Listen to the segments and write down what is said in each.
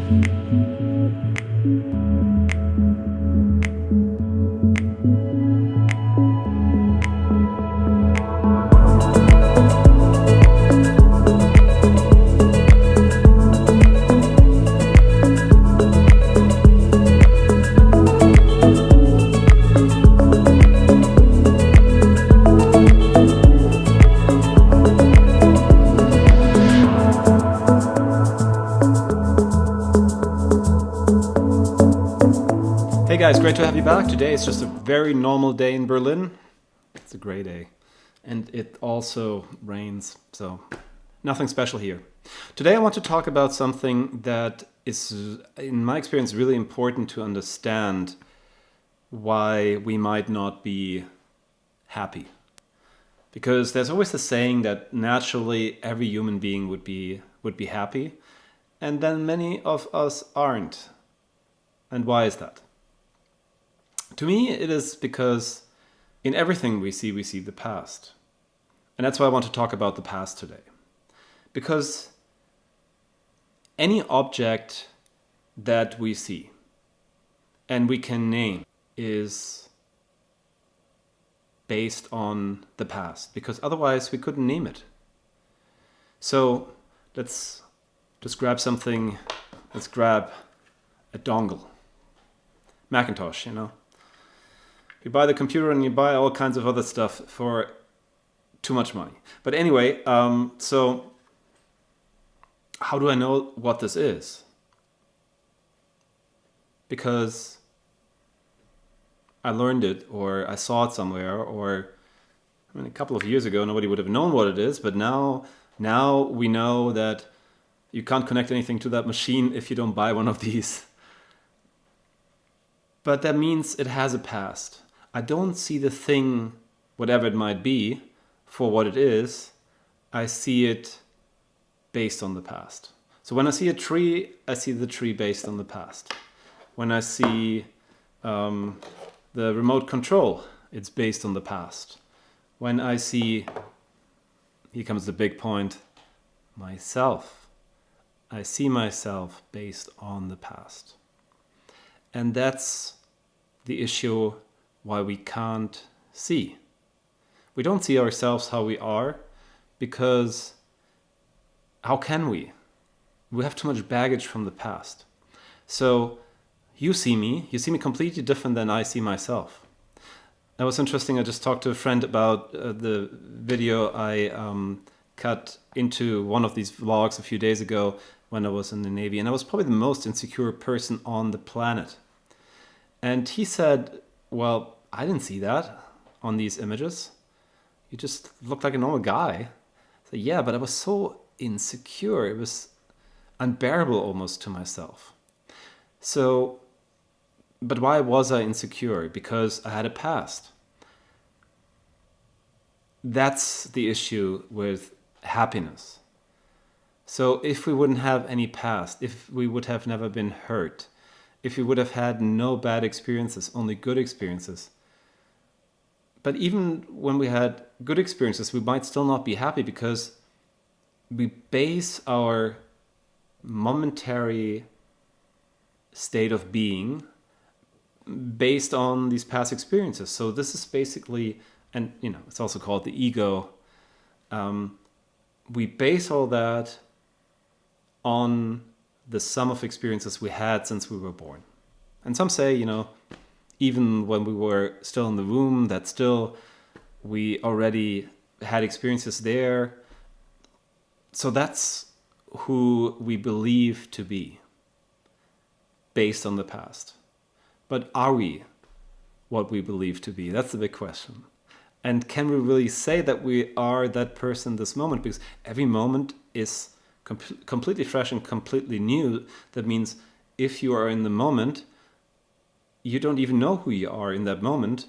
Hey guys, great to have you back. Today is just a very normal day in Berlin. It's a gray day. And it also rains, so nothing special here. Today I want to talk about something that is, in my experience, really important to understand why we might not be happy. Because there's always the saying that naturally every human being would be happy, and then many of us aren't. And why is that? To me, it is because in everything we see the past. And that's why I want to talk about the past today. Because any object that we see and we can name is based on the past, because otherwise we couldn't name it. So let's just grab something. Let's grab a dongle. Macintosh, you know. You buy the computer and you buy all kinds of other stuff for too much money. But anyway, so how do I know what this is? Because I learned it, or I saw it somewhere, or a couple of years ago nobody would have known what it is, but now we know that you can't connect anything to that machine if you don't buy one of these. But that means it has a past. I don't see the thing, whatever it might be, for what it is. I see it based on the past. So when I see a tree, I see the tree based on the past. When I see the remote control, it's based on the past. When I see, here comes the big point, myself, I see myself based on the past. And that's the issue why we can't see. We don't see ourselves how we are because how can we? We have too much baggage from the past. So you see me completely different than I see myself. That was interesting. I just talked to a friend about the video I cut into one of these vlogs a few days ago when I was in the Navy, and I was probably the most insecure person on the planet. And he said, well, I didn't see that on these images. You just looked like a normal guy. I said, yeah, but I was so insecure. It was unbearable almost to myself. So, but why was I insecure? Because I had a past. That's the issue with happiness. So if we wouldn't have any past, if we would have never been hurt, if we would have had no bad experiences, only good experiences. But even when we had good experiences, we might still not be happy because we base our momentary state of being based on these past experiences. So this is basically, and it's also called the ego. We base all that on the sum of experiences we had since we were born. And some say, even when we were still in the womb, that still we already had experiences there. So that's who we believe to be based on the past. But are we what we believe to be? That's the big question. And can we really say that we are that person this moment? Because every moment is completely fresh and completely new. That means if you are in the moment, you don't even know who you are in that moment,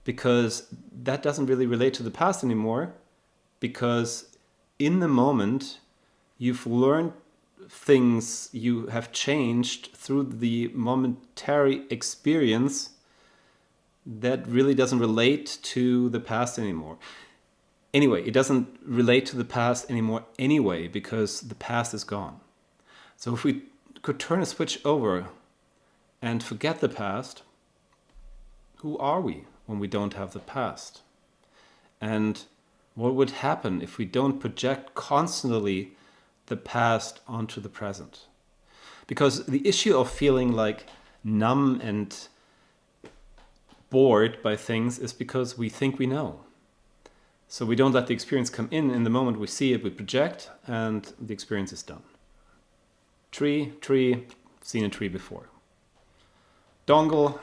because that doesn't really relate to the past anymore, because in the moment you've learned things, you have changed through the momentary experience that really doesn't relate to the past anymore. Anyway, it doesn't relate to the past anymore anyway, because the past is gone. So if we could turn a switch over and forget the past, who are we when we don't have the past? And what would happen if we don't project constantly the past onto the present? Because the issue of feeling like numb and bored by things is because we think we know. So we don't let the experience come in the moment we see it, we project, and the experience is done. Tree, seen a tree before. Dongle,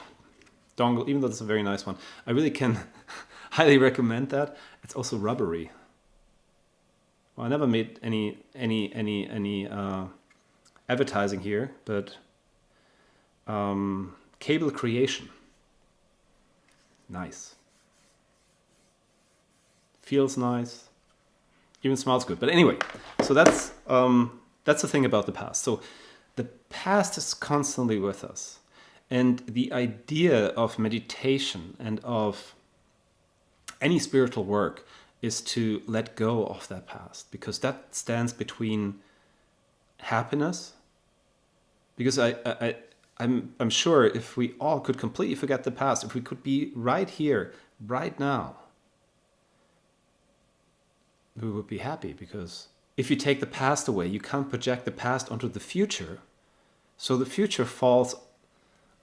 even though it's a very nice one, I really can highly recommend that. It's also rubbery. Well, I never made any advertising here, but Cable Creation. Nice. Feels nice. Even smells good. But anyway, so that's the thing about the past. So the past is constantly with us. And the idea of meditation and of any spiritual work is to let go of that past, because that stands between happiness. Because I'm sure if we all could completely forget the past, if we could be right here, right now, we would be happy. Because if you take the past away, you can't project the past onto the future. So the future falls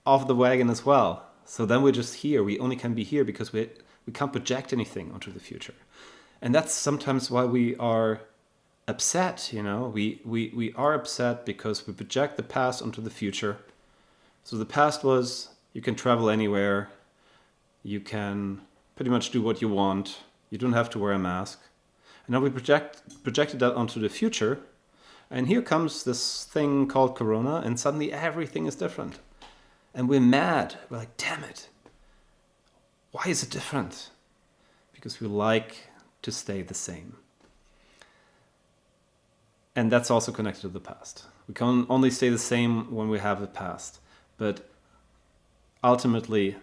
off the wagon as well. So then we're just here. We only can be here because we can't project anything onto the future. And that's sometimes why we are upset, you know. We are upset because we project the past onto the future. So the past was, you can travel anywhere. You can pretty much do what you want. You don't have to wear a mask. And now we projected that onto the future. And here comes this thing called Corona, and suddenly everything is different. And we're mad. We're like, damn it. Why is it different? Because we like to stay the same. And that's also connected to the past. We can only stay the same when we have the past. But ultimately,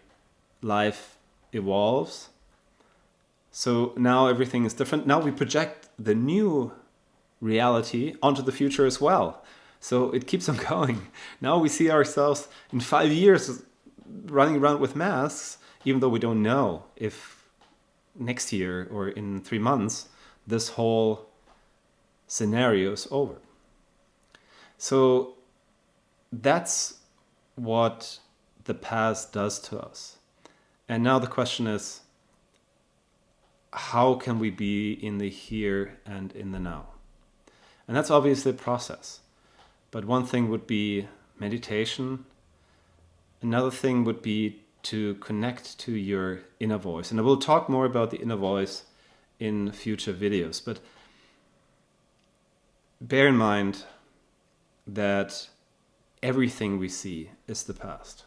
life evolves. So now everything is different. Now we project the new reality onto the future as well. So it keeps on going. Now we see ourselves in 5 years running around with masks, even though we don't know if next year or in 3 months this whole scenario is over. So that's what the past does to us. And now the question is, how can we be in the here and in the now? And that's obviously a process. But one thing would be meditation. Another thing would be to connect to your inner voice. And I will talk more about the inner voice in future videos. But bear in mind that everything we see is the past.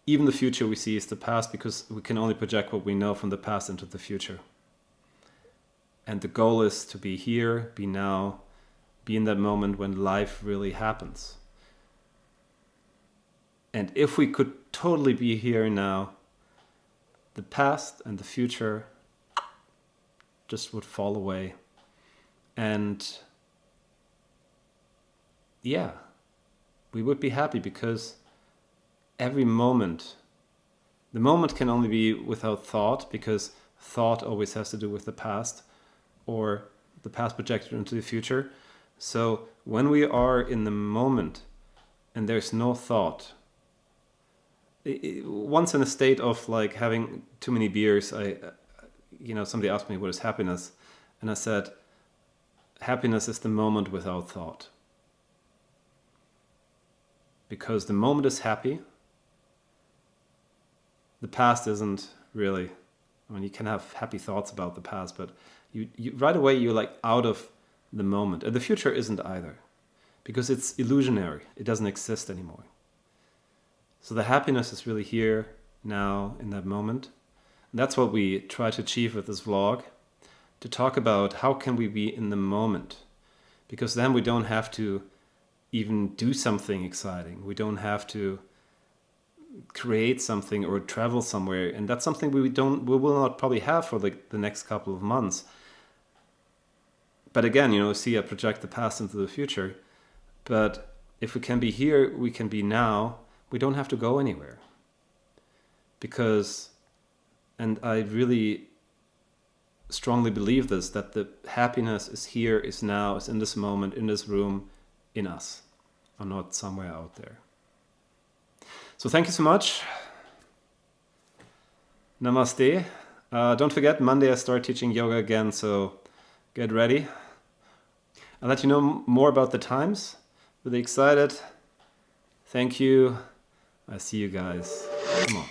Even the future we see is the past, because we can only project what we know from the past into the future. And the goal is to be here, be now, be in that moment when life really happens. And if we could totally be here and now, the past and the future just would fall away. And yeah, we would be happy, because every moment, the moment can only be without thought, because thought always has to do with the past, or the past projected into the future. So when we are in the moment and there's no thought, once in a state of like having too many beers, somebody asked me, what is happiness? And I said, happiness is the moment without thought. Because the moment is happy. The past isn't really. I mean, you can have happy thoughts about the past, but you right away you're like out of the moment. And the future isn't either, because it's illusionary. It doesn't exist anymore. So the happiness is really here, now, in that moment. And that's what we try to achieve with this vlog, to talk about how can we be in the moment. Because then we don't have to even do something exciting. We don't have to create something or travel somewhere. And that's something we will not probably have for the next couple of months. But again, see, I project the past into the future. But if we can be here, we can be now. We don't have to go anywhere. Because, and I really strongly believe this, that the happiness is here, is now, is in this moment, in this room, in us, or not somewhere out there. So thank you so much. Namaste. Don't forget, Monday I start teaching yoga again, so get ready. I'll let you know more about the times. Really excited. Thank you. I see you guys. Come on.